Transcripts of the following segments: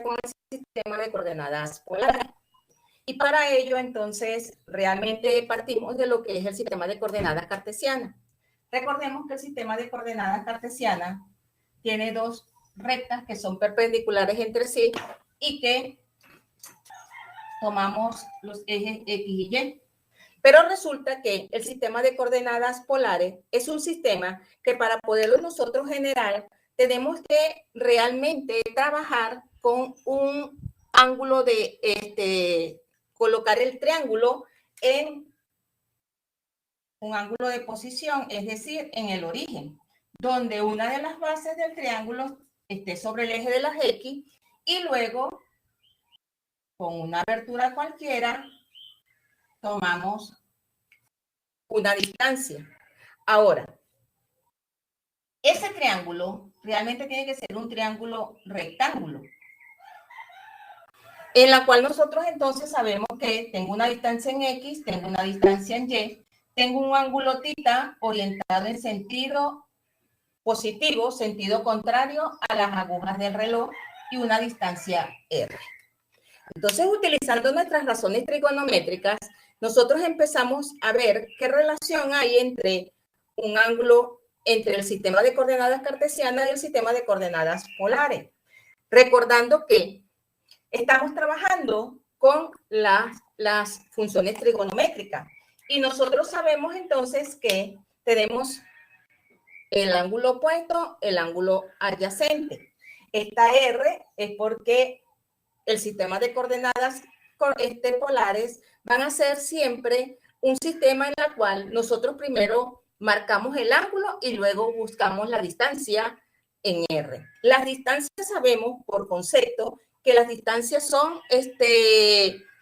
con el sistema de coordenadas polares. Y para ello, entonces, realmente partimos de lo que es el sistema de coordenadas cartesianas. Recordemos que el sistema de coordenadas cartesianas tiene dos rectas que son perpendiculares entre sí y que tomamos los ejes X y Y. Pero resulta que el sistema de coordenadas polares es un sistema que para poderlo nosotros generar tenemos que realmente trabajar con un ángulo de colocar el triángulo en un ángulo de posición, es decir, en el origen, donde una de las bases del triángulo esté sobre el eje de las X y luego con una abertura cualquiera tomamos una distancia. Ahora, ese triángulo realmente tiene que ser un triángulo rectángulo, en la cual nosotros entonces sabemos que tengo una distancia en X, tengo una distancia en Y, tengo un ángulo θ orientado en sentido positivo, sentido contrario a las agujas del reloj y una distancia R. Entonces, utilizando nuestras razones trigonométricas, nosotros empezamos a ver qué relación hay entre un ángulo, entre el sistema de coordenadas cartesianas y el sistema de coordenadas polares. Recordando que estamos trabajando con las funciones trigonométricas y nosotros sabemos entonces que tenemos el ángulo opuesto, el ángulo adyacente. Esta R es porque el sistema de coordenadas polares van a ser siempre un sistema en el cual nosotros primero marcamos el ángulo y luego buscamos la distancia en R. Las distancias sabemos por concepto que las distancias son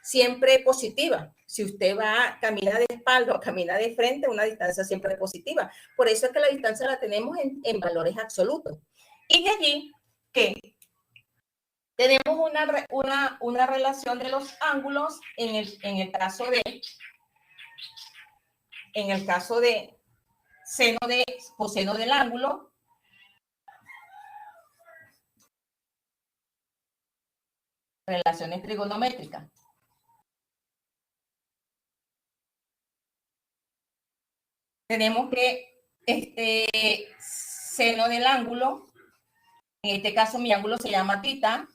siempre positivas. Si usted camina de espalda o camina de frente, una distancia siempre es positiva. Por eso es que la distancia la tenemos en valores absolutos. Y de allí que tenemos una relación de los ángulos en el caso de seno de coseno del ángulo. Relaciones trigonométricas. Tenemos que seno del ángulo, en este caso mi ángulo se llama θ,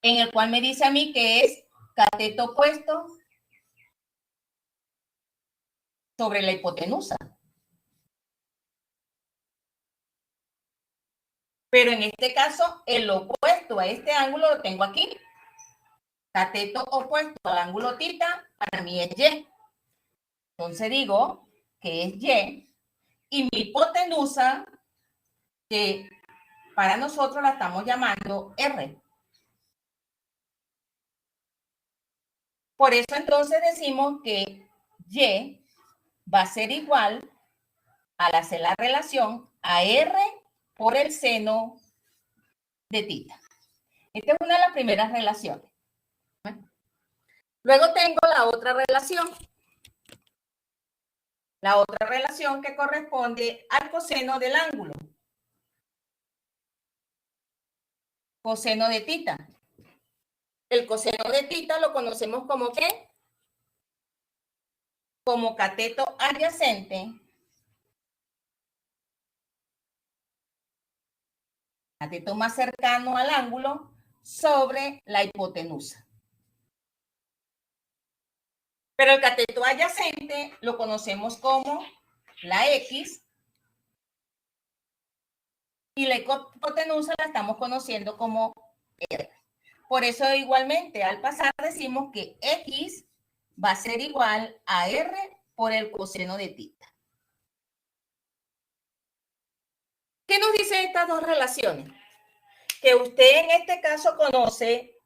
en el cual me dice a mí que es cateto opuesto sobre la hipotenusa. Pero en este caso, el opuesto a este ángulo lo tengo aquí. Cateto opuesto al ángulo θ, para mí es Y. Entonces digo que es Y. Y mi hipotenusa, que para nosotros la estamos llamando R. Por eso entonces decimos que Y va a ser igual, al hacer la relación, a R por el seno de θ. Esta es una de las primeras relaciones. Luego tengo la otra relación. La otra relación que corresponde al coseno del ángulo. Coseno de θ. El coseno de θ lo conocemos como ¿qué? Como cateto adyacente. Cateto más cercano al ángulo sobre la hipotenusa. Pero el cateto adyacente lo conocemos como la X y la hipotenusa la estamos conociendo como R. Por eso igualmente al pasar decimos que X va a ser igual a R por el coseno de θ. ¿Qué nos dicen estas dos relaciones? Que usted en este caso conoce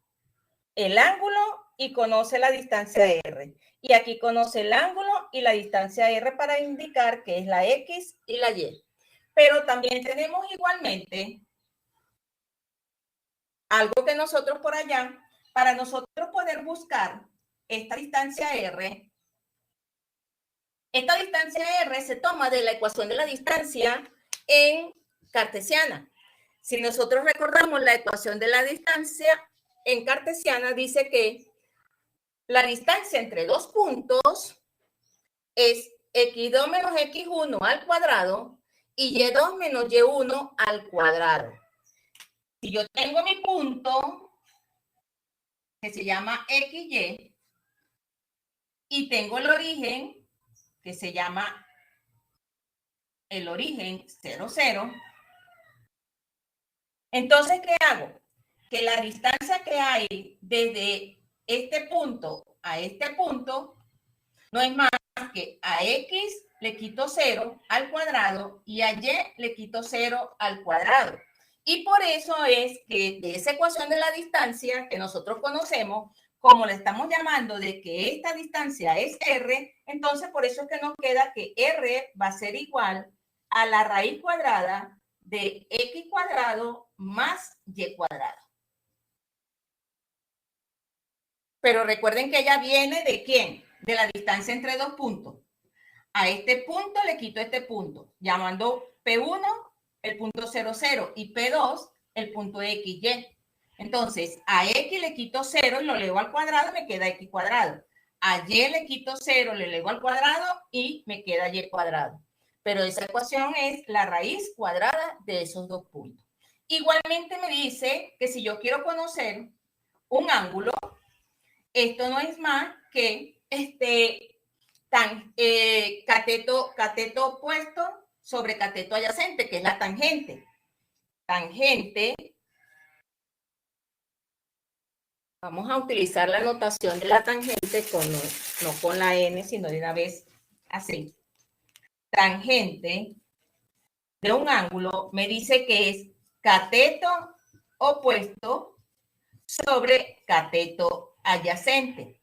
el ángulo y conoce la distancia R. Y aquí conoce el ángulo y la distancia R para indicar que es la X y la Y. Pero también tenemos igualmente algo que nosotros por allá, para nosotros poder buscar esta distancia R se toma de la ecuación de la distancia en cartesiana. Si nosotros recordamos la ecuación de la distancia en cartesiana, dice que la distancia entre dos puntos es x2 menos x1 al cuadrado y y2 menos y1 al cuadrado. Si yo tengo mi punto, que se llama XY, y tengo el origen, que se llama el origen 0, 0, entonces, ¿qué hago? Que la distancia que hay desde este punto a este punto no es más que a X le quito 0 al cuadrado y a Y le quito 0 al cuadrado. Y por eso es que de esa ecuación de la distancia que nosotros conocemos, como le estamos llamando de que esta distancia es R, entonces por eso es que nos queda que R va a ser igual a la raíz cuadrada de X cuadrado más Y cuadrado. Pero recuerden que ella viene ¿de quién? De la distancia entre dos puntos. A este punto le quito este punto, llamando P1 el punto 0, 0 y P2 el punto XY. Entonces, a X le quito 0 y lo elevo al cuadrado, me queda X cuadrado. A Y le quito 0, le elevo al cuadrado y me queda Y cuadrado. Pero esa ecuación es la raíz cuadrada de esos dos puntos. Igualmente me dice que si yo quiero conocer un ángulo, esto no es más que cateto opuesto sobre cateto adyacente, que es la tangente. Tangente, vamos a utilizar la notación de la tangente no con la n, sino de una vez así. Tangente de un ángulo me dice que es cateto opuesto sobre cateto adyacente.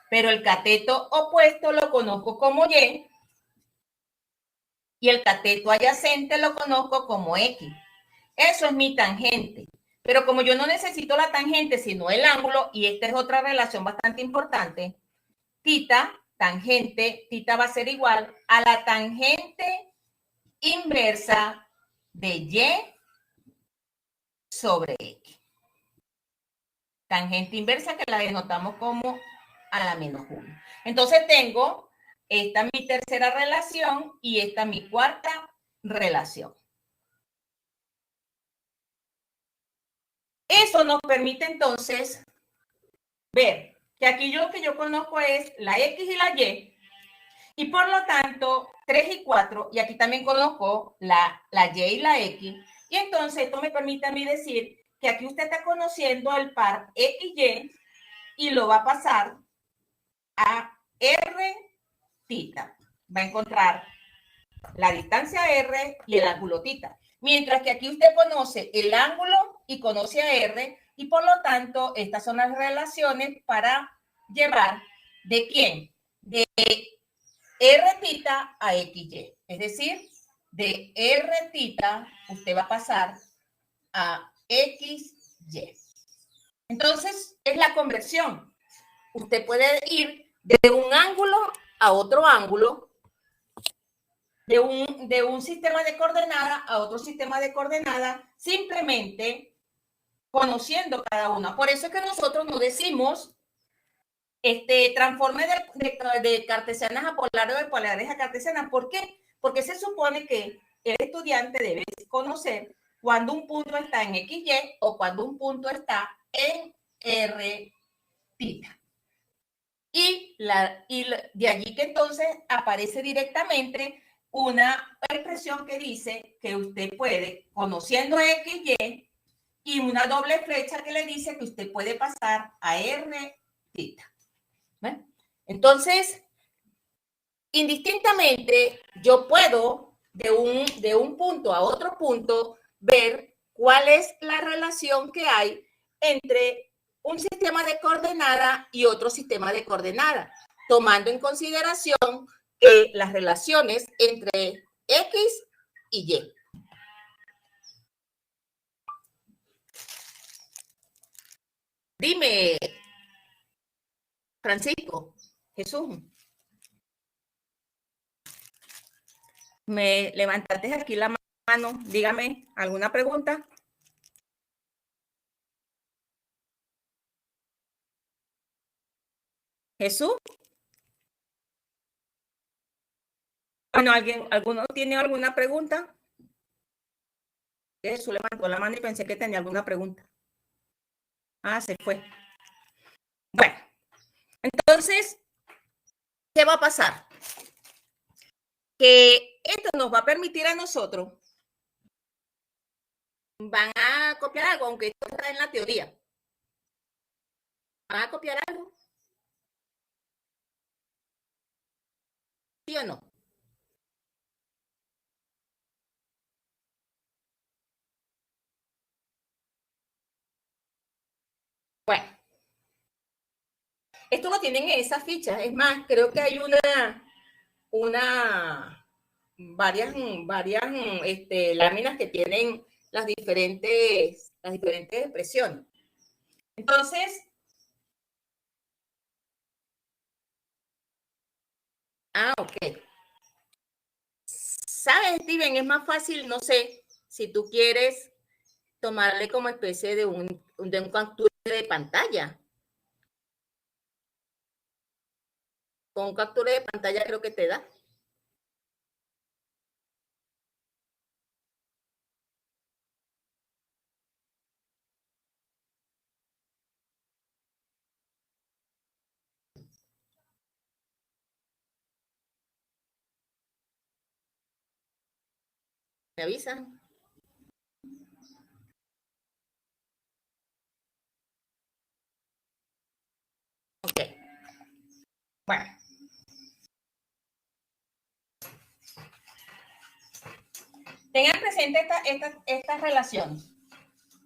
Pero el cateto opuesto lo conozco como Y y el cateto adyacente lo conozco como X. Eso es mi tangente. Pero como yo no necesito la tangente, sino el ángulo, y esta es otra relación bastante importante, tita, tangente, tita va a ser igual a la tangente inversa de Y sobre X. Tangente inversa que la denotamos como a la menos 1. Entonces tengo esta mi tercera relación y esta mi cuarta relación. Eso nos permite entonces ver que aquí lo que yo conozco es la X y la y por lo tanto 3 y 4, y aquí también conozco la Y y la X, y entonces esto me permite a mí decir que aquí usted está conociendo el par XY y lo va a pasar a R tita. Va a encontrar la distancia R y el ángulo tita. Mientras que aquí usted conoce el ángulo y conoce a R, y por lo tanto, estas son las relaciones para llevar ¿de quién? De R tita a XY. Es decir, de R tita usted va a pasar a XY. Entonces, es la conversión. Usted puede ir de un ángulo a otro ángulo, de un sistema de coordenadas a otro sistema de coordenadas, simplemente conociendo cada una. Por eso es que nosotros no decimos transforme de cartesianas a polares o de polares a cartesianas. ¿Por qué? Porque se supone que el estudiante debe conocer cuando un punto está en XY o cuando un punto está en R tita. Y de allí que entonces aparece directamente una expresión que dice que usted puede, conociendo XY, y una doble flecha que le dice que usted puede pasar a R tita. ¿Ven? Entonces, indistintamente, yo puedo de un punto a otro punto ver cuál es la relación que hay entre un sistema de coordenadas y otro sistema de coordenadas, tomando en consideración las relaciones entre X y Y. Dime, Francisco, Jesús, me levantaste aquí la mano. Dígame, ¿alguna pregunta? Jesús. Bueno, ¿alguno tiene alguna pregunta? Jesús levantó la mano y pensé que tenía alguna pregunta. Ah, se fue. Bueno, entonces, ¿qué va a pasar? Que esto nos va a permitir a nosotros, van a copiar algo, aunque esto está en la teoría. ¿Van a copiar algo? ¿Sí o no? Bueno, esto lo tienen en esas fichas. Es más, creo que hay varias láminas que tienen las diferentes expresiones. Entonces, ok. ¿Sabes, Steven? Es más fácil, no sé, si tú quieres tomarle como especie de un captura de pantalla. Con un captura de pantalla creo que te da. ¿Me avisan? Ok. Bueno. Tengan presente estas relaciones.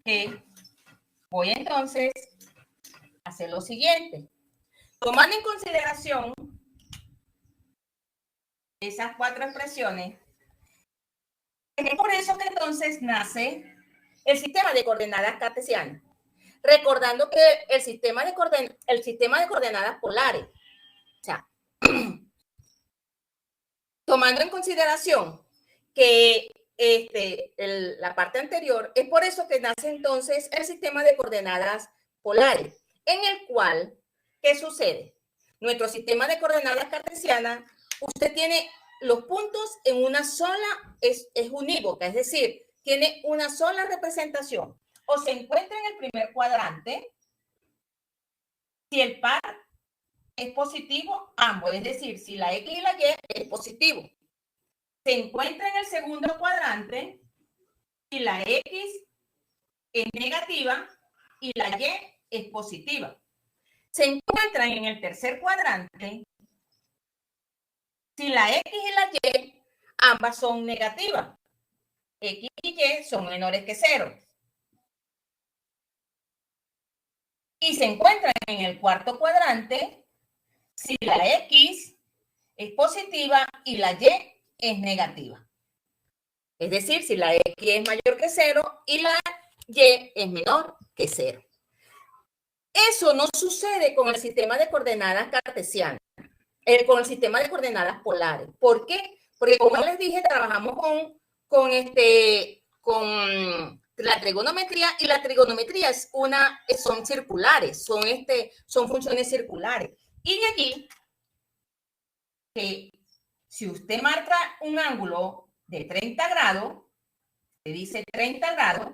Que voy entonces a hacer lo siguiente. Tomando en consideración esas cuatro expresiones, es por eso que entonces nace el sistema de coordenadas cartesianas. Recordando que el sistema de coordenadas polares, o sea, tomando en consideración que la parte anterior, es por eso que nace entonces el sistema de coordenadas polares, en el cual, ¿qué sucede? Nuestro sistema de coordenadas cartesianas, usted tiene los puntos en una sola, es unívoca, es decir, tiene una sola representación. O se encuentra en el primer cuadrante, si el par es positivo, ambos, es decir, si la X y la Y es positivo. Se encuentra en el segundo cuadrante y la X es negativa y la Y es positiva. Se encuentran en el tercer cuadrante si la X y la Y ambas son negativas. X y Y son menores que 0. Y se encuentran en el cuarto cuadrante si la X es positiva y la Y es negativa. Es decir, si la X es mayor que 0 y la Y es menor que 0. Eso no sucede con el sistema de coordenadas cartesianas, con el sistema de coordenadas polares. ¿Por qué? Porque como les dije, trabajamos con la trigonometría, y la trigonometría son circulares, son funciones circulares. Y de aquí que si usted marca un ángulo de 30 grados, se dice 30 grados,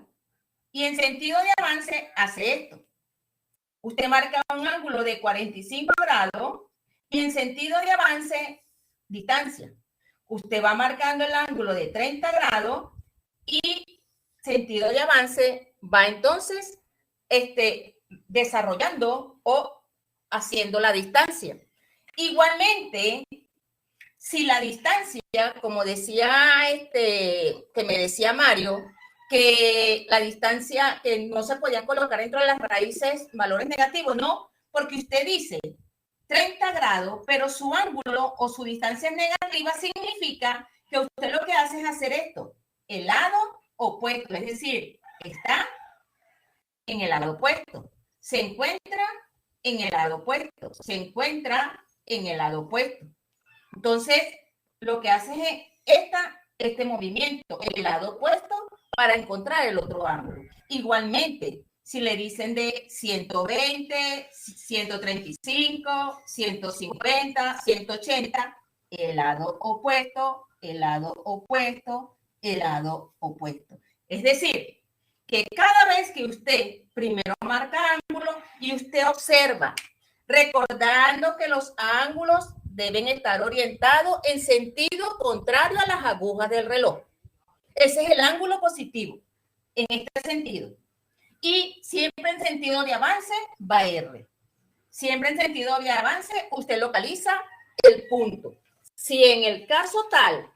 y en sentido de avance hace esto. Usted marca un ángulo de 45 grados y en sentido de avance, distancia. Usted va marcando el ángulo de 30 grados y sentido de avance va entonces desarrollando o haciendo la distancia. Igualmente, si la distancia, como decía que me decía Mario, que la distancia, que no se podía colocar dentro de las raíces valores negativos, no, porque usted dice 30 grados, pero su ángulo o su distancia es negativa, significa que usted lo que hace es hacer esto, el lado opuesto, es decir, está en el lado opuesto, se encuentra en el lado opuesto, se encuentra en el lado opuesto. Entonces, lo que hace es este movimiento, el lado opuesto, para encontrar el otro ángulo. Igualmente, si le dicen de 120, 135, 150, 180, el lado opuesto, el lado opuesto, el lado opuesto. Es decir, que cada vez que usted primero marca ángulo y usted observa, recordando que los ángulos deben estar orientados en sentido contrario a las agujas del reloj. Ese es el ángulo positivo, en este sentido. Y siempre en sentido de avance va R. Siempre en sentido de avance usted localiza el punto. Si en el caso tal,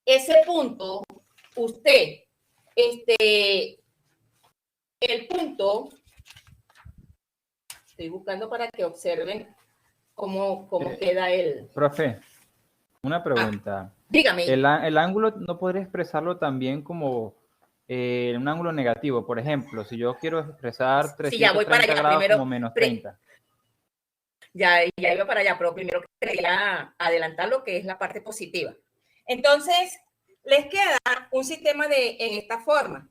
ese punto, usted, el punto, estoy buscando para que observen cómo queda el... Profe, una pregunta. Dígame. El ángulo no podría expresarlo también como un ángulo negativo. Por ejemplo, si yo quiero expresar 330 ya voy para allá, grados primero, como menos 30. Ya iba para allá, pero primero quería adelantar lo que es la parte positiva. Entonces, les queda un sistema en esta forma,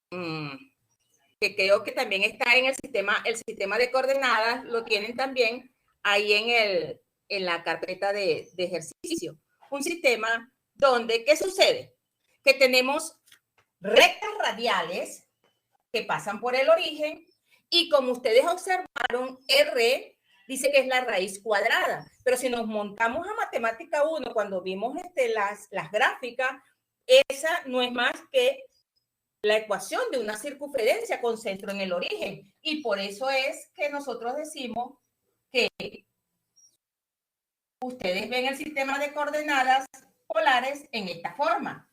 que creo que también está en el sistema de coordenadas, lo tienen también ahí en la carpeta de ejercicio. Un sistema donde, ¿qué sucede? Que tenemos rectas radiales que pasan por el origen y como ustedes observaron, R dice que es la raíz cuadrada, pero si nos montamos a matemática 1, cuando vimos las gráficas, esa no es más que la ecuación de una circunferencia con centro en el origen. Y por eso es que nosotros decimos que ustedes ven el sistema de coordenadas polares en esta forma,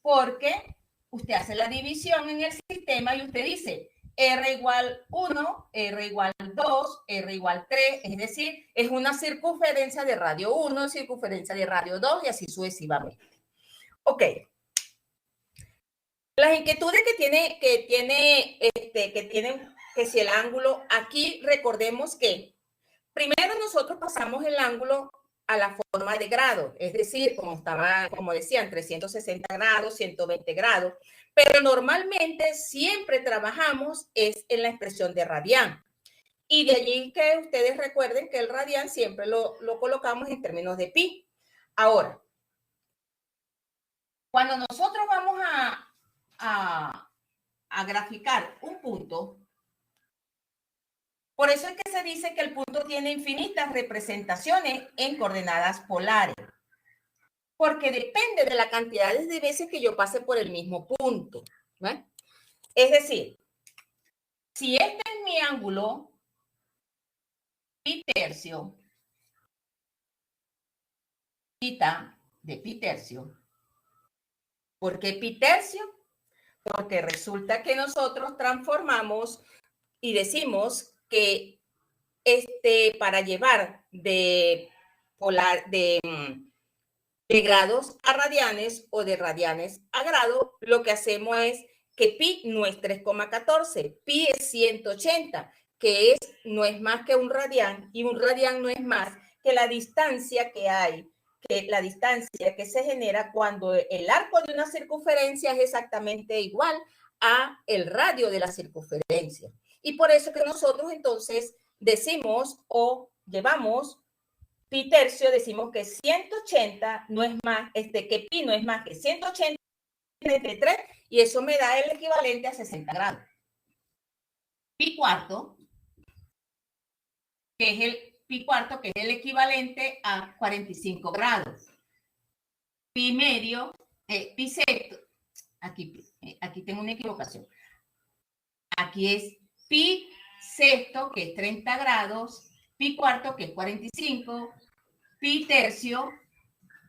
porque usted hace la división en el sistema y usted dice R igual 1, R igual 2, R igual 3, es decir, es una circunferencia de radio 1, circunferencia de radio 2 y así sucesivamente. Ok. Las inquietudes que tienen si el ángulo, aquí recordemos que primero nosotros pasamos el ángulo a la forma de grado, es decir, como decían, 360 grados, 120 grados, pero normalmente siempre trabajamos es en la expresión de radián. Y de allí que ustedes recuerden que el radián siempre lo colocamos en términos de pi. Ahora, cuando nosotros vamos a graficar un punto, por eso es que se dice que el punto tiene infinitas representaciones en coordenadas polares, porque depende de la cantidad de veces que yo pase por el mismo punto, ¿no? Es decir, si este es mi ángulo pi tercio, theta de pi tercio, ¿por qué pi tercio? Porque resulta que nosotros transformamos y decimos que para llevar de grados a radianes o de radianes a grado, lo que hacemos es que pi no es 3,14, pi es 180, que no es más que un radián, y un radián no es más que la distancia que hay, que la distancia que se genera cuando el arco de una circunferencia es exactamente igual a el radio de la circunferencia. Y por eso que nosotros entonces decimos o llevamos pi tercio, decimos que 180 no es más, que pi no es más que 180 entre 3, y eso me da el equivalente a 60 grados. Pi cuarto, que es el equivalente a 45 grados. Pi medio, pi sexto, aquí tengo una equivocación. Aquí es pi sexto, que es 30 grados, pi cuarto, que es 45, pi tercio,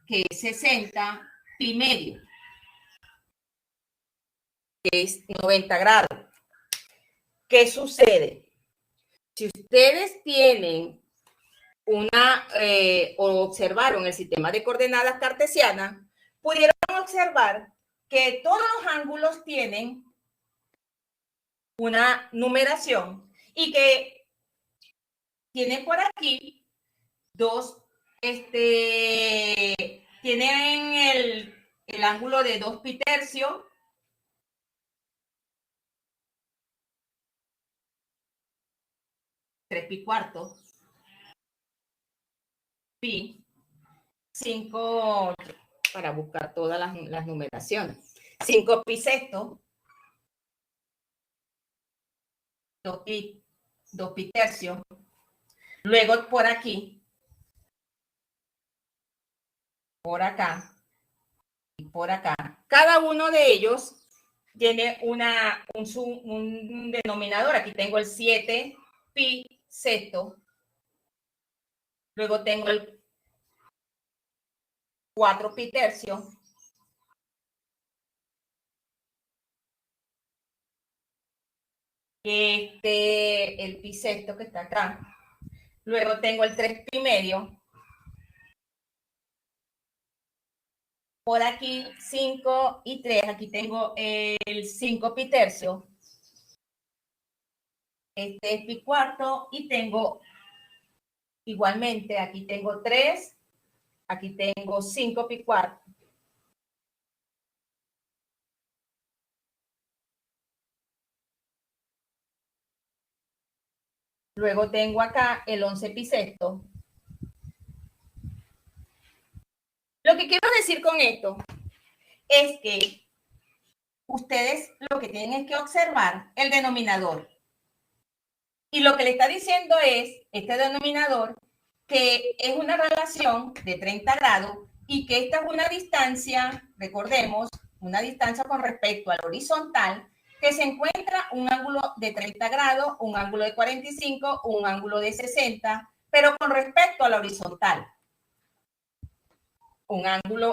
que es 60, pi medio, que es 90 grados. ¿Qué sucede? Si ustedes tienen o observaron el sistema de coordenadas cartesianas, pudieron observar que todos los ángulos tienen una numeración y que tienen por aquí tienen el ángulo de 2 pi tercios, tres pi cuarto, pi, 5, para buscar todas las numeraciones, 5 pi sexto, 2 pi tercio, luego por aquí, por acá y por acá. Cada uno de ellos tiene un denominador. Aquí tengo el 7 pi sexto, luego tengo el 4 pi tercio, el pi sexto que está acá, luego tengo el 3 pi medio, por aquí 5 y 3, aquí tengo el 5 pi tercio, este es pi cuarto y tengo igualmente, aquí tengo 3, aquí tengo 5 pi cuarto. Luego tengo acá el 11 pi sexto. Lo que quiero decir con esto es que ustedes lo que tienen es que observar el denominador. Y lo que le está diciendo es, este denominador, que es una relación de 30 grados y que esta es una distancia, recordemos, una distancia con respecto al horizontal, que se encuentra un ángulo de 30 grados, un ángulo de 45, un ángulo de 60, pero con respecto a la horizontal.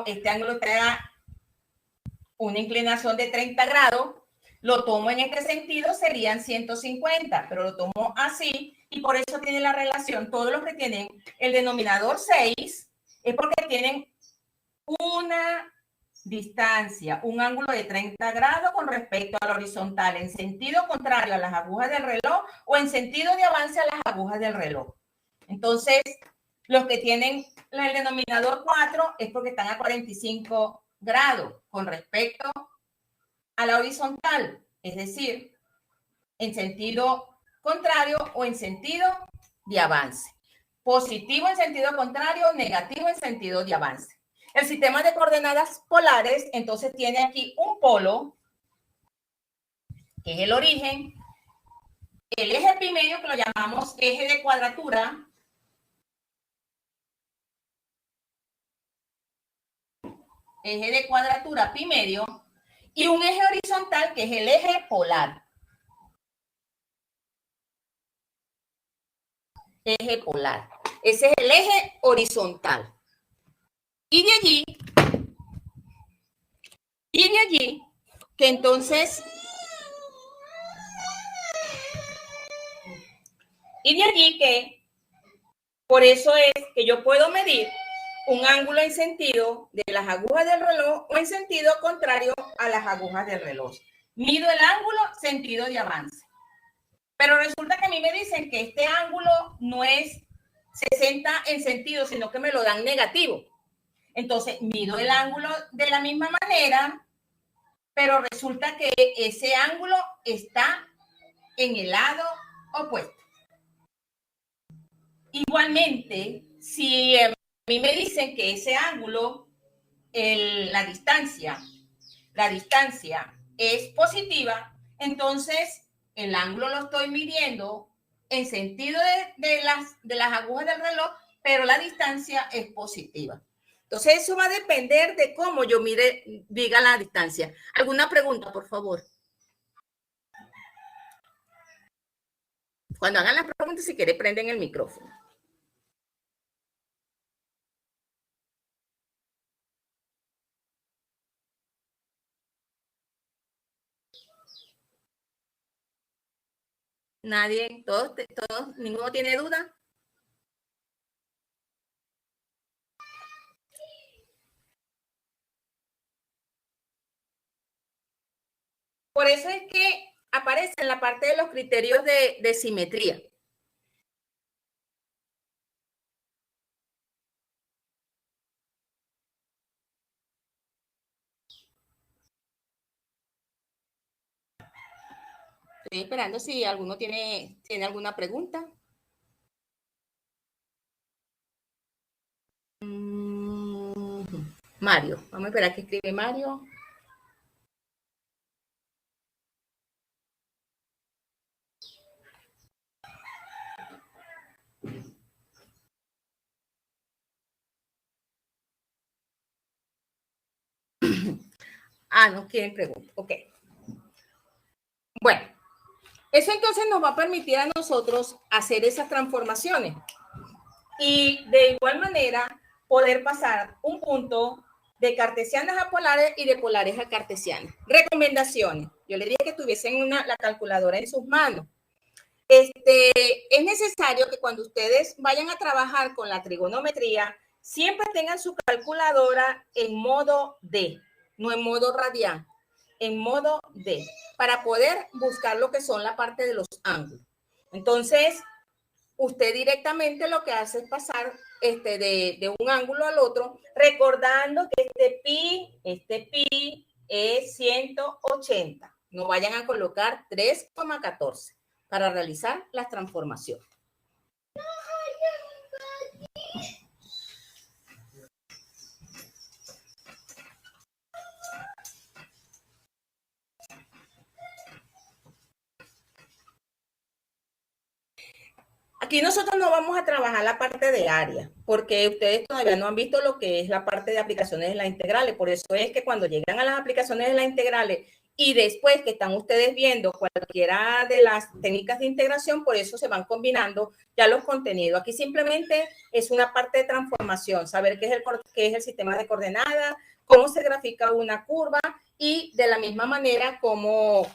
Este ángulo trae una inclinación de 30 grados, lo tomo en este sentido, serían 150, pero lo tomo así y por eso tiene la relación. Todos los que tienen el denominador 6 es porque tienen una distancia, un ángulo de 30 grados con respecto a la horizontal, en sentido contrario a las agujas del reloj o en sentido de avance a las agujas del reloj. Entonces, los que tienen el denominador 4 es porque están a 45 grados con respecto a la horizontal, es decir, en sentido contrario o en sentido de avance. Positivo en sentido contrario, negativo en sentido de avance. El sistema de coordenadas polares, entonces, tiene aquí un polo, que es el origen, el eje pi medio, que lo llamamos eje de cuadratura, pi medio, y un eje horizontal, que es el eje polar. Eje polar. Ese es el eje horizontal. Y de allí, que entonces, por eso es que yo puedo medir un ángulo en sentido de las agujas del reloj o en sentido contrario a las agujas del reloj. Mido el ángulo sentido de avance. Pero resulta que a mí me dicen que este ángulo no es 60 en sentido, sino que me lo dan negativo. Entonces, mido el ángulo de la misma manera, pero resulta que ese ángulo está en el lado opuesto. Igualmente, si a mí me dicen que ese ángulo, la distancia es positiva, entonces el ángulo lo estoy midiendo en sentido de las agujas del reloj, pero la distancia es positiva. Entonces eso va a depender de cómo yo diga la distancia. ¿Alguna pregunta, por favor? Cuando hagan las preguntas, si quieren, prenden el micrófono. Nadie, todos, ninguno tiene duda. Por eso es que aparece en la parte de los criterios de simetría. Estoy esperando si alguno tiene alguna pregunta. Mario, vamos a esperar que escribe Mario. No quieren preguntar. Ok. Bueno, eso entonces nos va a permitir a nosotros hacer esas transformaciones y de igual manera poder pasar un punto de cartesianas a polares y de polares a cartesianas. Recomendaciones. Yo le dije que tuviesen la calculadora en sus manos. Es necesario que cuando ustedes vayan a trabajar con la trigonometría, siempre tengan su calculadora en modo D, no en modo radian, en modo D, para poder buscar lo que son la parte de los ángulos. Entonces, usted directamente lo que hace es pasar de un ángulo al otro, recordando que este pi es 180. No vayan a colocar 3,14 para realizar las transformaciones. Aquí nosotros no vamos a trabajar la parte de área, porque ustedes todavía no han visto lo que es la parte de aplicaciones de las integrales. Por eso es que cuando llegan a las aplicaciones de las integrales y después que están ustedes viendo cualquiera de las técnicas de integración, por eso se van combinando ya los contenidos. Aquí simplemente es una parte de transformación, saber qué es el sistema de coordenadas, cómo se grafica una curva y de la misma manera cómo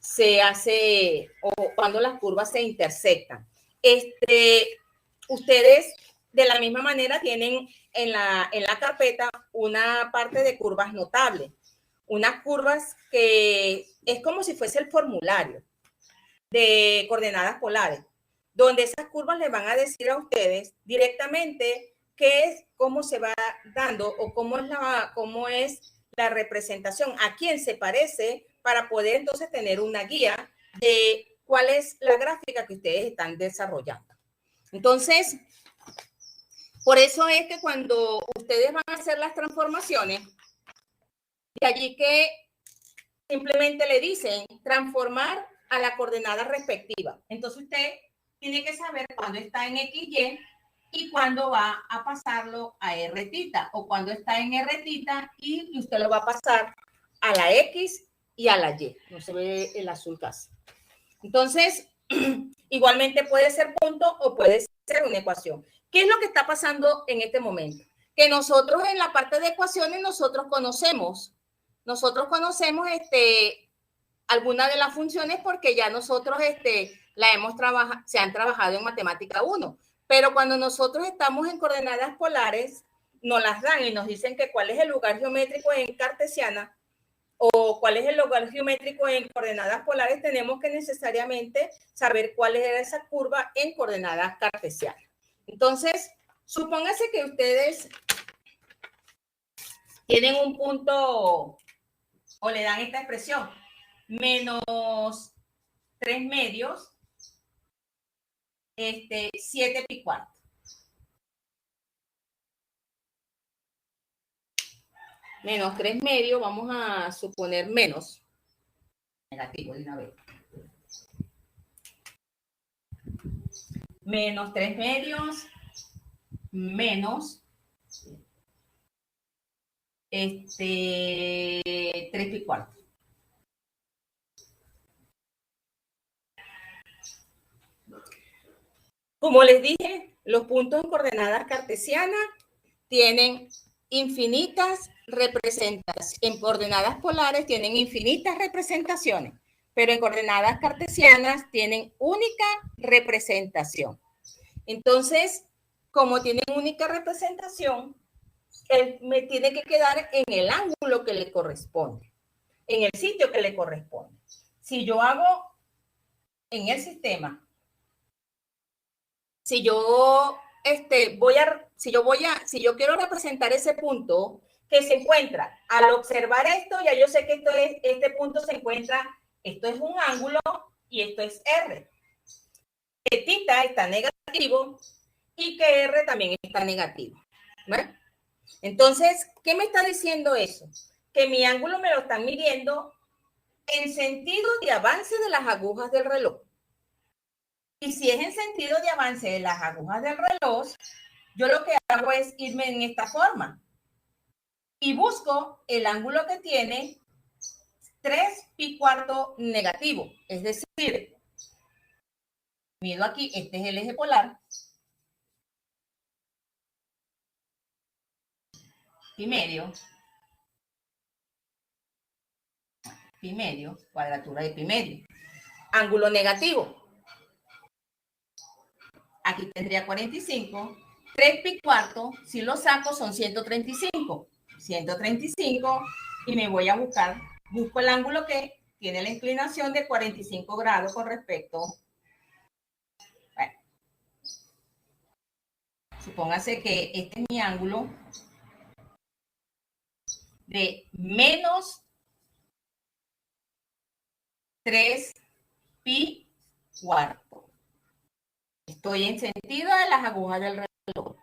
se hace o cuando las curvas se intersectan. Ustedes de la misma manera tienen en la carpeta una parte de curvas notables, unas curvas que es como si fuese el formulario de coordenadas polares, donde esas curvas les van a decir a ustedes directamente qué es, cómo se va dando o cómo es la representación, a quién se parece, para poder entonces tener una guía de cuál es la gráfica que ustedes están desarrollando. Entonces, por eso es que cuando ustedes van a hacer las transformaciones, de allí que simplemente le dicen transformar a la coordenada respectiva. Entonces usted tiene que saber cuándo está en XY y cuándo va a pasarlo a R tita, o cuando está en R tita y usted lo va a pasar a la X y a la Y. No se ve el azul casi. Entonces, igualmente puede ser punto o puede ser una ecuación. ¿Qué es lo que está pasando en este momento? Que nosotros en la parte de ecuaciones nosotros conocemos alguna de las funciones porque ya nosotros se han trabajado en matemática 1. Pero cuando nosotros estamos en coordenadas polares, nos las dan y nos dicen que cuál es el lugar geométrico en cartesiana o cuál es el lugar geométrico en coordenadas polares, tenemos que necesariamente saber cuál es esa curva en coordenadas cartesianas. Entonces, supóngase que ustedes tienen un punto o le dan esta expresión, menos 3 medios, 7 pi cuarto. Menos 3 medios, vamos a suponer menos. Negativo de una vez. Menos 3 medios, menos 3 pi cuarto. Como les dije, los puntos en coordenadas cartesianas tienen infinitas representaciones. En coordenadas polares tienen infinitas representaciones, pero en coordenadas cartesianas tienen única representación. Entonces, como tienen única representación, él me tiene que quedar en el ángulo que le corresponde, en el sitio que le corresponde. Si yo hago en el sistema, si yo quiero representar ese punto que se encuentra, al observar esto, ya yo sé que este punto se encuentra, esto es un ángulo y esto es R. Que θ está negativo y que R también está negativo. ¿No? Entonces, ¿qué me está diciendo eso? Que mi ángulo me lo están midiendo en sentido de avance de las agujas del reloj. Y si es en sentido de avance de las agujas del reloj, yo lo que hago es irme en esta forma y busco el ángulo que tiene 3π4 negativo. Es decir, mido aquí, este es el eje polar, pi medio, cuadratura de pi medio. Ángulo negativo. Aquí tendría 45. 3π4, si lo saco, son 135. 135 y me voy a busco el ángulo que tiene la inclinación de 45 grados con respecto. Bueno, supóngase que este es mi ángulo de menos 3π4. Estoy en sentido de las agujas del reloj.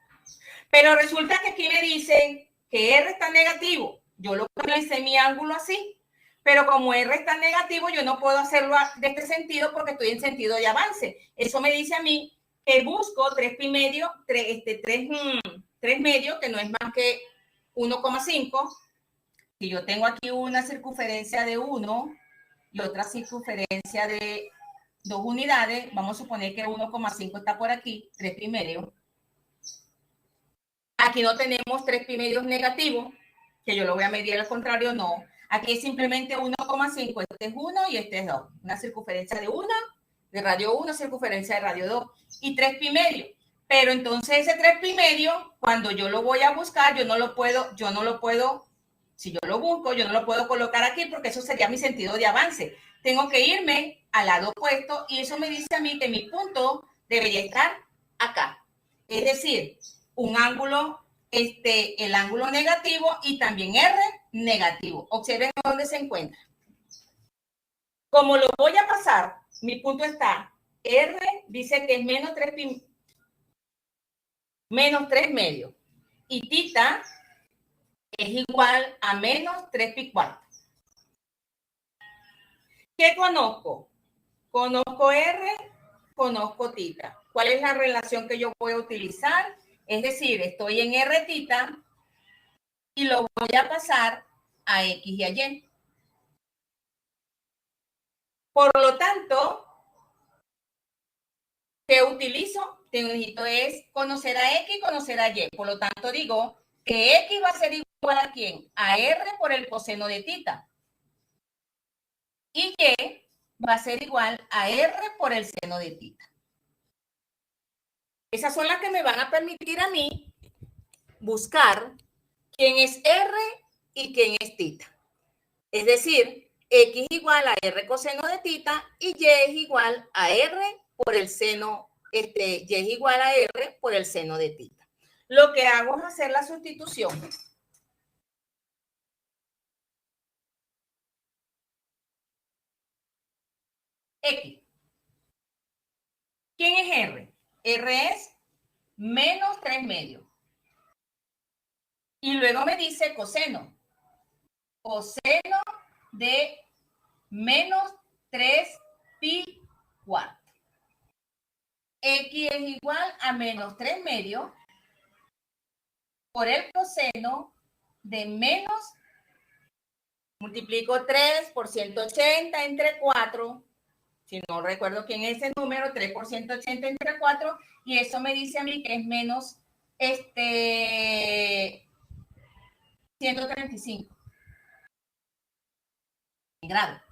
Pero resulta que aquí me dicen que R está negativo. Yo lo hice mi ángulo así. Pero como R está negativo, yo no puedo hacerlo de este sentido porque estoy en sentido de avance. Eso me dice a mí que busco 3π medio, 3 medios, que no es más que 1,5. Si yo tengo aquí una circunferencia de 1 y otra circunferencia de 2 unidades, vamos a suponer que 1,5 está por aquí, 3π medio. Aquí no tenemos 3π medios negativos, que yo lo voy a medir al contrario, no. Aquí es simplemente 1,5, este es 1 y este es 2. Una circunferencia de 1, de radio 1, circunferencia de radio 2 y 3π medio. Pero entonces ese 3π medio, cuando yo lo voy a buscar, yo no lo puedo, si yo lo busco, yo no lo puedo colocar aquí porque eso sería mi sentido de avance. Tengo que irme al lado opuesto y eso me dice a mí que mi punto debería estar acá. Es decir, un ángulo, el ángulo negativo y también R negativo. Observen dónde se encuentra. Como lo voy a pasar, mi punto está, R dice que es menos 3 medios y θ es igual a menos 3π4. ¿Qué conozco? Conozco R, conozco θ. ¿Cuál es la relación que yo voy a utilizar? Es decir, estoy en R θ y lo voy a pasar a X y a Y. Por lo tanto, ¿qué utilizo? Necesito es conocer a X y conocer a Y. Por lo tanto, digo que X va a ser igual a ¿quién? A R por el coseno de θ. Y Y va a ser igual a R por el seno de θ. Esas son las que me van a permitir a mí buscar quién es R y quién es θ. Es decir, X igual a R coseno de θ y Y es igual a R por el seno, Y es igual a R por el seno de θ. Lo que hago es hacer la sustitución. X. ¿Quién es R? R es menos 3 medios. Y luego me dice coseno. Coseno de menos 3π4. X es igual a menos 3 medios por el coseno de menos, multiplico 3 por 180 entre 4, si no recuerdo quién es ese número, 3 por 180 entre 4, y eso me dice a mí que es menos 135 grados.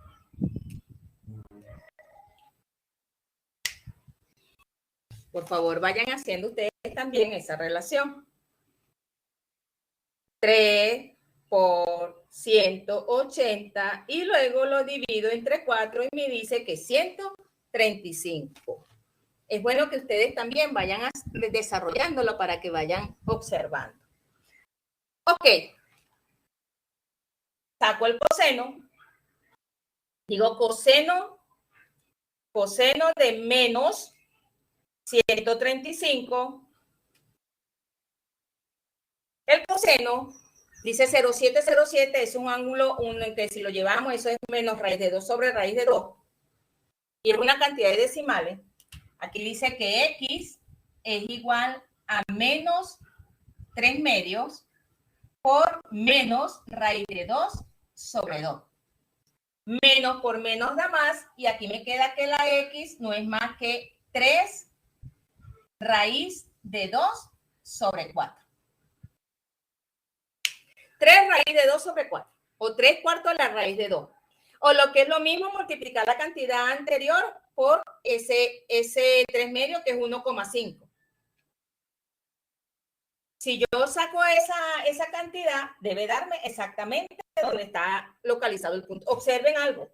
Por favor, vayan haciendo ustedes también esa relación. 3 por 180 y luego lo divido entre 4 y me dice que 135. Es bueno que ustedes también vayan desarrollándolo para que vayan observando. Ok. saco el coseno, digo coseno de menos 135. El coseno dice 0,707, es un ángulo que si lo llevamos, eso es menos raíz de 2 sobre raíz de 2. Y es una cantidad de decimales. Aquí dice que X es igual a menos 3 medios por menos raíz de 2 sobre 2. Menos por menos da más, y aquí me queda que la X no es más que 3 raíz de 2 sobre 4. 3 raíz de 2 sobre 4, o 3 cuartos de la raíz de 2. O lo que es lo mismo, multiplicar la cantidad anterior por ese 3 medios, que es 1,5. Si yo saco esa cantidad, debe darme exactamente donde está localizado el punto. Observen algo.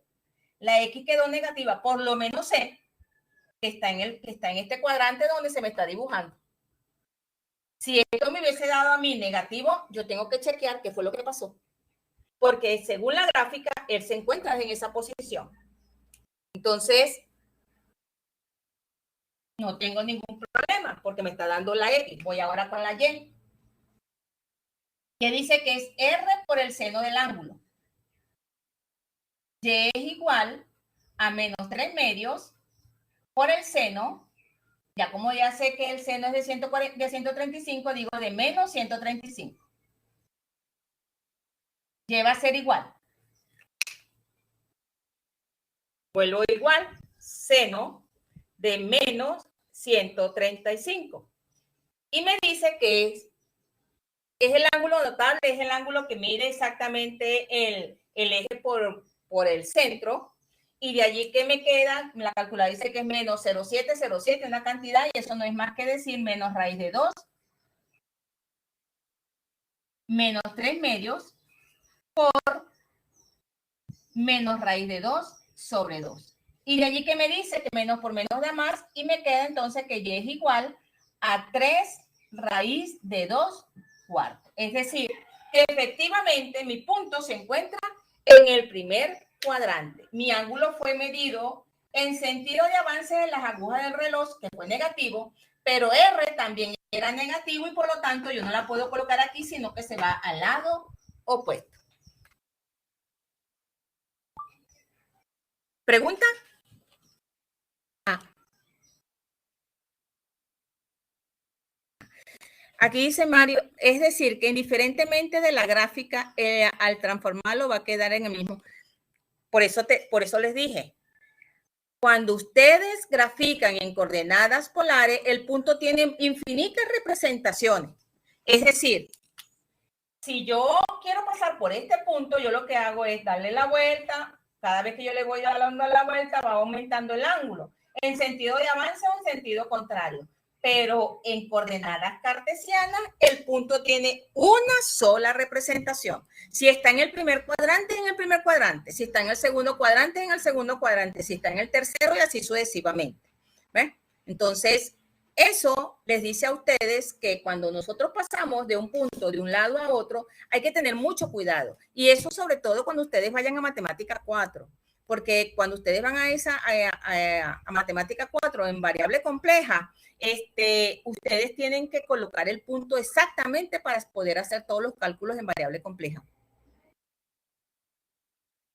La X quedó negativa, por lo menos sé que está en este cuadrante donde se me está dibujando. Si esto me hubiese dado a mí negativo, yo tengo que chequear qué fue lo que pasó. Porque según la gráfica, él se encuentra en esa posición. Entonces, no tengo ningún problema porque me está dando la X. Voy ahora con la Y. Que dice que es R por el seno del ángulo. Y es igual a menos 3 medios por el seno. Ya como ya sé que el seno es de 135, digo de menos 135. Y va a ser igual. Vuelvo igual, seno de menos 135. Y me dice que es el ángulo notable, es el ángulo que mide exactamente el eje por el centro. Y de allí que me queda, la calculadora dice que es menos 0,707, una cantidad, y eso no es más que decir menos raíz de 2 menos 3 medios por menos raíz de 2 sobre 2. Y de allí que me dice que menos por menos da más, y me queda entonces que Y es igual a 3 raíz de 2 cuartos. Es decir, que efectivamente mi punto se encuentra en el primer cuadrante. Mi ángulo fue medido en sentido de avance de las agujas del reloj, que fue negativo, pero R también era negativo, y por lo tanto yo no la puedo colocar aquí, sino que se va al lado opuesto. ¿Pregunta? Aquí dice Mario, es decir, que indiferentemente de la gráfica, al transformarlo va a quedar en el mismo. Por eso les dije, cuando ustedes grafican en coordenadas polares, el punto tiene infinitas representaciones. Es decir, si yo quiero pasar por este punto, yo lo que hago es darle la vuelta. Cada vez que yo le voy dando la vuelta, va aumentando el ángulo, en sentido de avance o en sentido contrario. Pero en coordenadas cartesianas, el punto tiene una sola representación. Si está en el primer cuadrante, en el primer cuadrante. Si está en el segundo cuadrante, en el segundo cuadrante. Si está en el tercero, y así sucesivamente. ¿Ven? Entonces, eso les dice a ustedes que cuando nosotros pasamos de un punto de un lado a otro, hay que tener mucho cuidado. Y eso sobre todo cuando ustedes vayan a matemática 4. Porque cuando ustedes van a matemática 4 en variable compleja, ustedes tienen que colocar el punto exactamente para poder hacer todos los cálculos en variable compleja.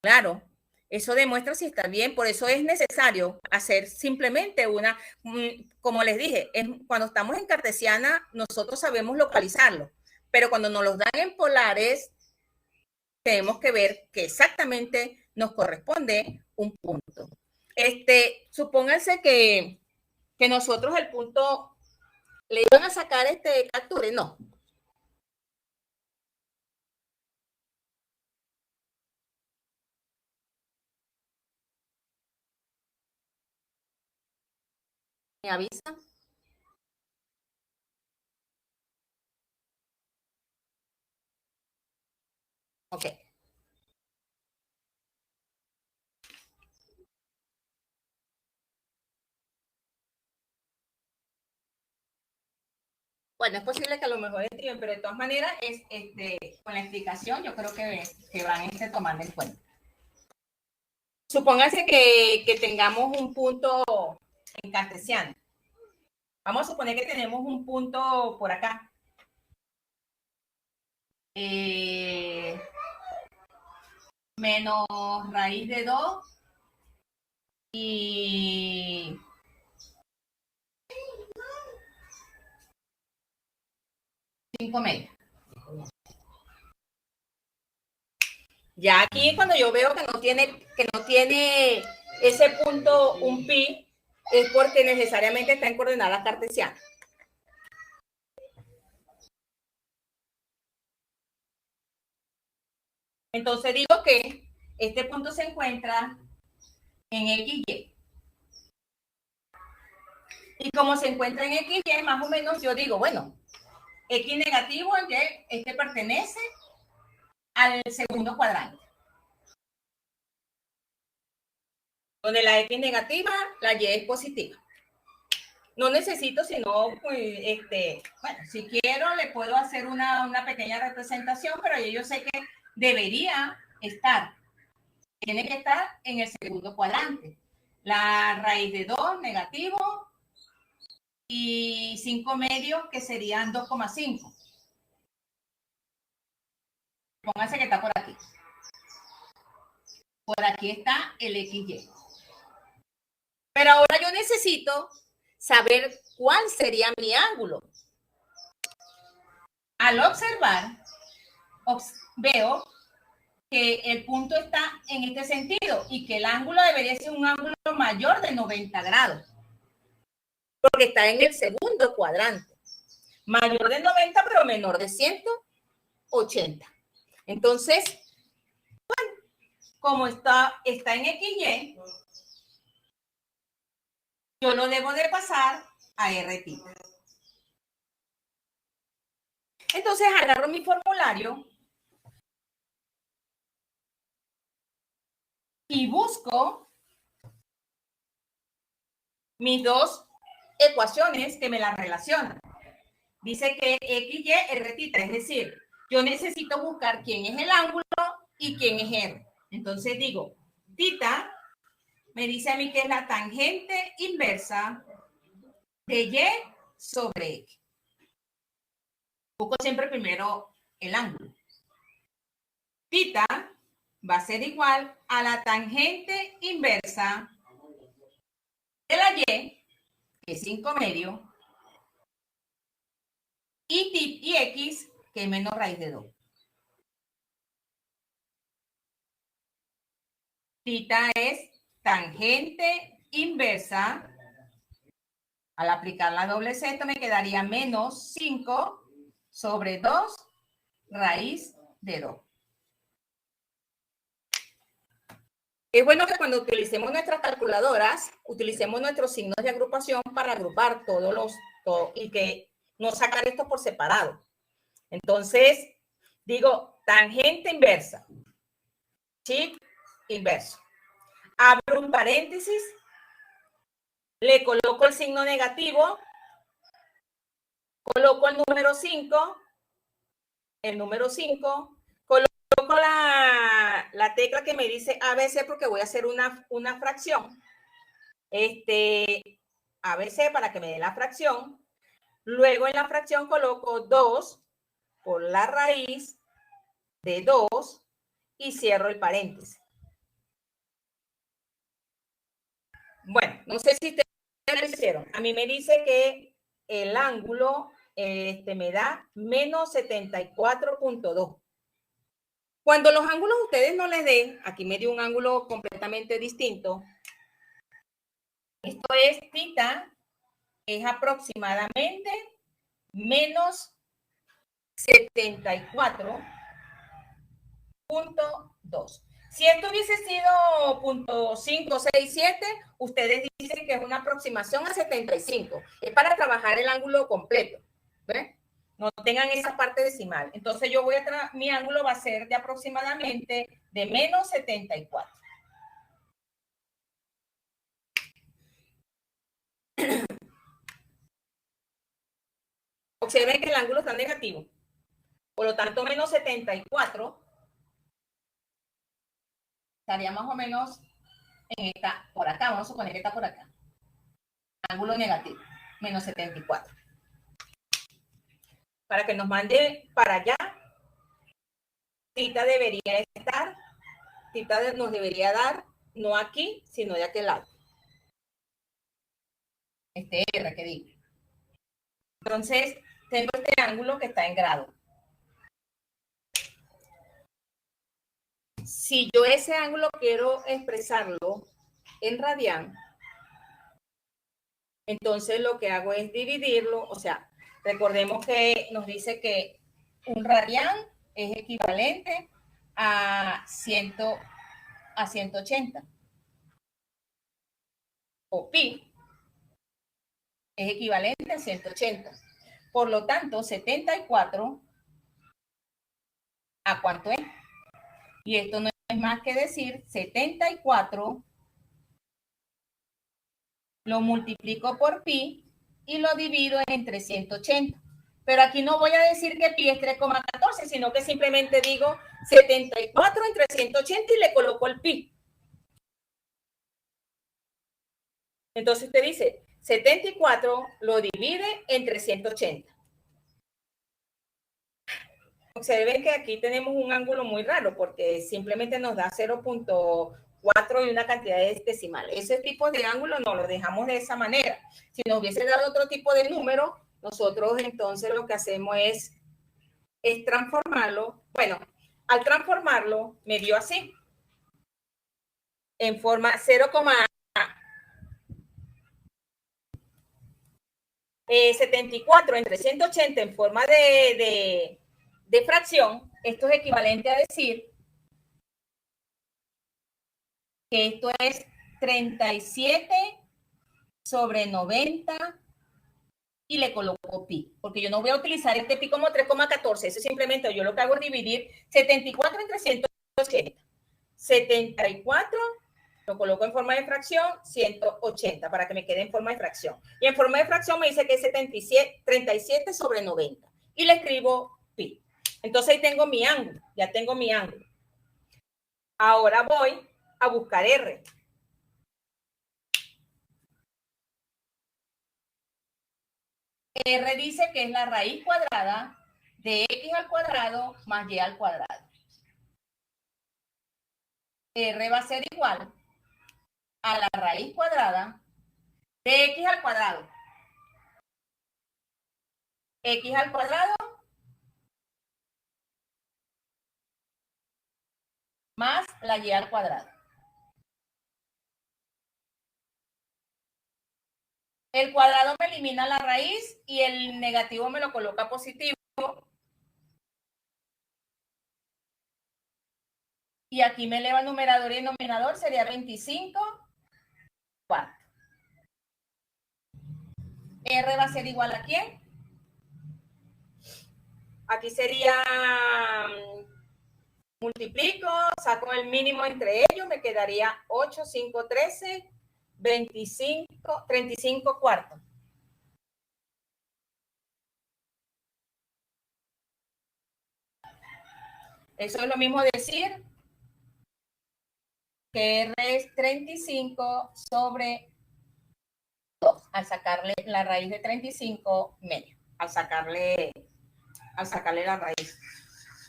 Claro, eso demuestra si está bien, por eso es necesario hacer simplemente como les dije, cuando estamos en cartesiana, nosotros sabemos localizarlo, pero cuando nos los dan en polares, tenemos que ver que exactamente nos corresponde un punto. Supónganse que nosotros el punto le iban a sacar capture, no. ¿Me avisa? Ok. Bueno, es posible que a lo mejor escriben, pero de todas maneras, con la explicación, yo creo que van tomando en cuenta. Supóngase que tengamos un punto en cartesiano. Vamos a suponer que tenemos un punto por acá. Menos raíz de 2 y 5 medios. Ya aquí cuando yo veo que no tiene ese punto un pi, es porque necesariamente está en coordenadas cartesianas. Entonces digo que este punto se encuentra en XY. Y como se encuentra en XY, más o menos yo digo, bueno, X negativo en Y, pertenece al segundo cuadrante. Donde la X negativa, la Y es positiva. No necesito, sino, pues, bueno, si quiero, le puedo hacer una pequeña representación, pero yo sé que debería estar, tiene que estar en el segundo cuadrante. La raíz de 2, negativo, y 5 medios, que serían 2,5. Pónganse que está por aquí. Por aquí está el XY. Pero ahora yo necesito saber cuál sería mi ángulo. Al observar, veo que el punto está en este sentido y que el ángulo debería ser un ángulo mayor de 90 grados. Porque está en el segundo cuadrante. Mayor de 90, pero menor de 180. Entonces, bueno, como está en XY, yo lo debo de pasar a RT. Entonces agarro mi formulario y busco mis dos ecuaciones que me las relacionan. Dice que XY es retita, es decir, yo necesito buscar quién es el ángulo y quién es R. Entonces digo, tita me dice a mí que es la tangente inversa de Y sobre X. Busco siempre primero el ángulo. Tita va a ser igual a la tangente inversa de la Y, que es 5 medios, y X, que es menos raíz de 2. Tita es tangente inversa. Al aplicar la doble Z me quedaría menos 5 sobre 2 raíz de 2. Es bueno que cuando utilicemos nuestras calculadoras, utilicemos nuestros signos de agrupación para agrupar y que no sacar esto por separado. Entonces, digo, tangente inversa, ¿sí? Inverso. Abro un paréntesis, le coloco el signo negativo, coloco el número 5, coloco la tecla que me dice ABC porque voy a hacer una fracción. ABC para que me dé la fracción. Luego en la fracción coloco 2 por la raíz de 2 y cierro el paréntesis. Bueno, no sé si ustedes lo hicieron. A mí me dice que el ángulo me da menos 74.2. Cuando los ángulos ustedes no les den, aquí me dio un ángulo completamente distinto. Esto es tita, es aproximadamente menos 74.2. Si esto hubiese sido 0.567, ustedes dicen que es una aproximación a 75. Es para trabajar el ángulo completo. ¿Ves? No tengan esa parte decimal. Entonces yo mi ángulo va a ser de aproximadamente de menos 74. Observen que el ángulo está negativo. Por lo tanto, menos 74 estaría más o menos en esta, por acá. Vamos a suponer que está por acá. Ángulo negativo, menos 74. Para que nos mande para allá, tita debería estar, tita nos debería dar, no aquí, sino de aquel lado. Este R que digo. Entonces, tengo este ángulo que está en grado. Si yo ese ángulo quiero expresarlo en radián, entonces lo que hago es dividirlo, o sea, recordemos que nos dice que un radián es equivalente a 180. O pi es equivalente a 180. Por lo tanto, 74, ¿a cuánto es? Y esto no es más que decir 74 lo multiplico por pi y lo divido entre 180. Pero aquí no voy a decir que pi es 3,14, sino que simplemente digo 74 entre 180 y le coloco el pi. Entonces usted dice 74 lo divide entre 180. Observen que aquí tenemos un ángulo muy raro porque simplemente nos da 0.4 y una cantidad de decimal. Ese tipo de ángulo no lo dejamos de esa manera. Si nos hubiese dado otro tipo de número, nosotros entonces lo que hacemos es transformarlo. Bueno, al transformarlo me dio así. En forma 0,74 entre 180 en forma de fracción. Esto es equivalente a decir que esto es 37 sobre 90 y le coloco pi, porque yo no voy a utilizar este pi como 3,14, eso simplemente yo lo que hago es dividir 74 entre 180. 74 lo coloco en forma de fracción, 180 para que me quede en forma de fracción. Y en forma de fracción me dice que es 37 sobre 90 y le escribo pi. Entonces ahí tengo mi ángulo, ya tengo mi ángulo. Ahora voy a buscar R. R dice que es la raíz cuadrada de x al cuadrado más y al cuadrado. R va a ser igual a la raíz cuadrada de x al cuadrado. X al cuadrado más la y al cuadrado. El cuadrado me elimina la raíz y el negativo me lo coloca positivo. Y aquí me eleva el numerador y el denominador, sería 25 cuartos. R va a ser igual a ¿quién? Aquí sería, multiplico, saco el mínimo entre ellos, me quedaría 8, 5, 13, 25, 35 cuartos. Eso es lo mismo decir que R es 35 sobre 2, al sacarle la raíz de 35 medio, al sacarle la raíz.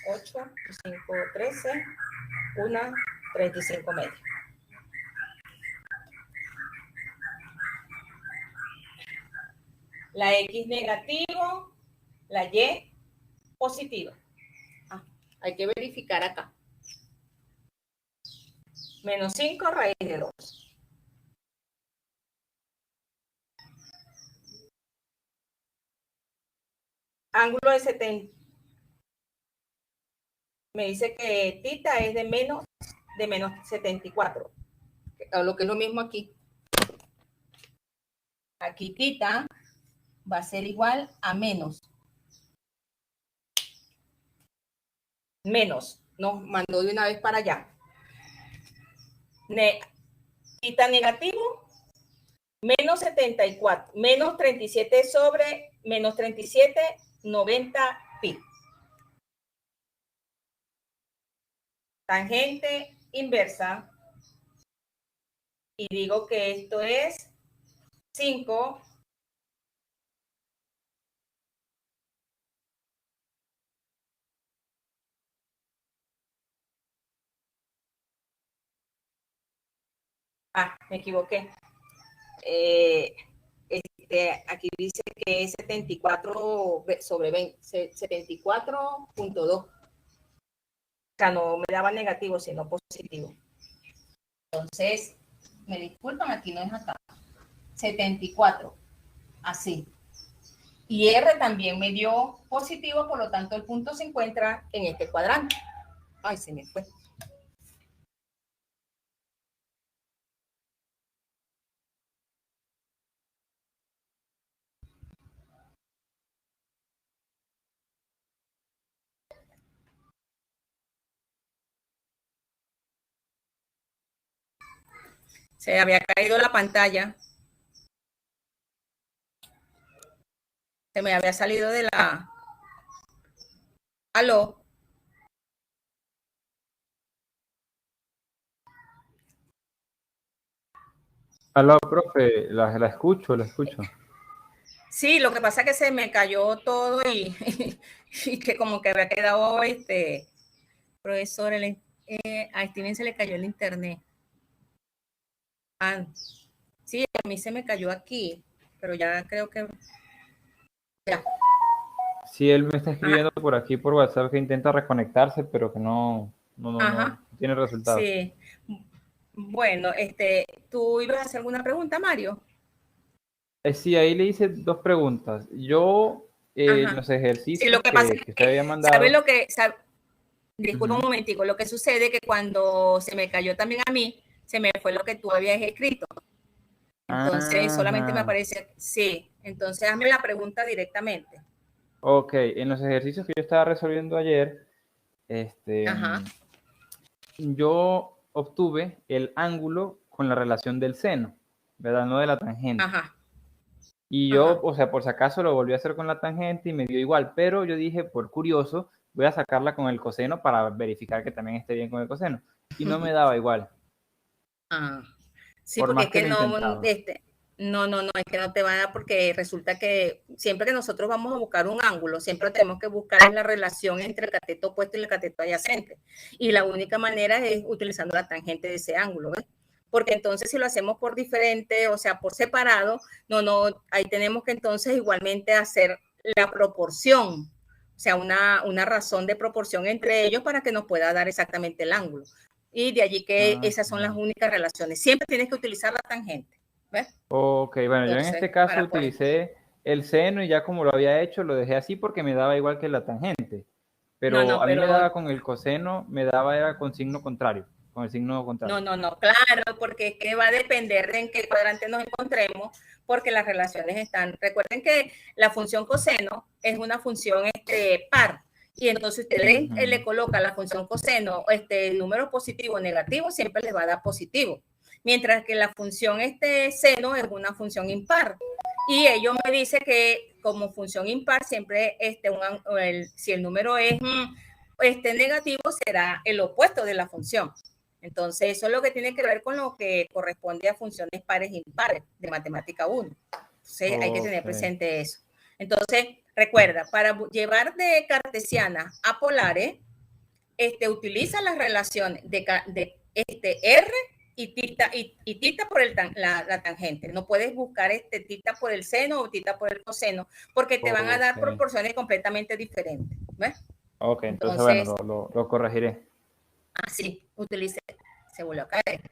8, 5, 13, 1, 35 medio. La X negativo, la Y positiva. Hay que verificar acá. Menos 5 raíz de 2. Ángulo de 70. Me dice que tita es de menos 74. Lo que es lo mismo aquí. Aquí tita va a ser igual a menos. Menos. Nos mandó de una vez para allá. Tita negativo, menos 74. Menos 37 sobre menos 37 90 pi. Tangente inversa. Y digo que esto es 5 me equivoqué. Aquí dice que es 74 sobre 20, 74.2. O sea, no me daba negativo, sino positivo. Entonces, me disculpan, aquí no es acá. 74, así. Y R también me dio positivo, por lo tanto el punto se encuentra en este cuadrante. Ay, se me fue. Se había caído la pantalla. Se me había salido de la... ¿Aló? Aló, profe, la escucho, la escucho. Sí, lo que pasa es que se me cayó todo y que como que había quedado profesor, a Steven se le cayó el internet. Sí, a mí se me cayó aquí, pero ya creo que... Ya. Sí, él me está escribiendo por aquí, por WhatsApp, que intenta reconectarse, pero que no tiene resultados. Sí. Bueno, ¿tú ibas a hacer alguna pregunta, Mario? Sí, ahí le hice 2 preguntas. Yo, los ejercicios sí, lo que pasa es que usted había mandado... ¿sabe lo que...? Disculpa un momentico, lo que sucede es que cuando se me cayó también a mí, se me fue lo que tú habías escrito. Entonces, solamente me aparece, sí. Entonces, hazme la pregunta directamente. Ok, en los ejercicios que yo estaba resolviendo ayer, yo obtuve el ángulo con la relación del seno, ¿verdad? No de la tangente. Y yo, o sea, por si acaso lo volví a hacer con la tangente y me dio igual, pero yo dije, por curioso, voy a sacarla con el coseno para verificar que también esté bien con el coseno. Y no me daba igual. Sí, por porque más es que no, no, es que no te va a dar, porque resulta que siempre que nosotros vamos a buscar un ángulo, siempre tenemos que buscar la relación entre el cateto opuesto y el cateto adyacente. Y la única manera es utilizando la tangente de ese ángulo, ¿ves? Porque entonces si lo hacemos por diferente, o sea, por separado, ahí tenemos que entonces igualmente hacer la proporción, o sea, una razón de proporción entre ellos para que nos pueda dar exactamente el ángulo. Y de allí que esas son las únicas relaciones. Siempre tienes que utilizar la tangente, ¿ves? Ok, bueno, entonces, yo en este caso utilicé el seno y ya como lo había hecho, lo dejé así porque me daba igual que la tangente. Pero a mí me daba con el coseno, era con signo contrario, con el signo contrario. No, claro, porque es que va a depender de en qué cuadrante nos encontremos, porque las relaciones están... Recuerden que la función coseno es una función par, y entonces usted le coloca la función coseno, número positivo o negativo, siempre le va a dar positivo. Mientras que la función seno es una función impar. Y ellos me dicen que como función impar, siempre si el número es negativo, será el opuesto de la función. Entonces, eso es lo que tiene que ver con lo que corresponde a funciones pares e impares de matemática 1. Entonces, hay que tener presente eso. Entonces, recuerda, para llevar de cartesiana a polares, utiliza las relaciones de R y tita por la tangente. No puedes buscar tita por el seno o tita por el coseno, porque te van a dar proporciones completamente diferentes. ¿Ves? Ok, entonces bueno, lo corregiré. Así, utilice, se volvió a caer.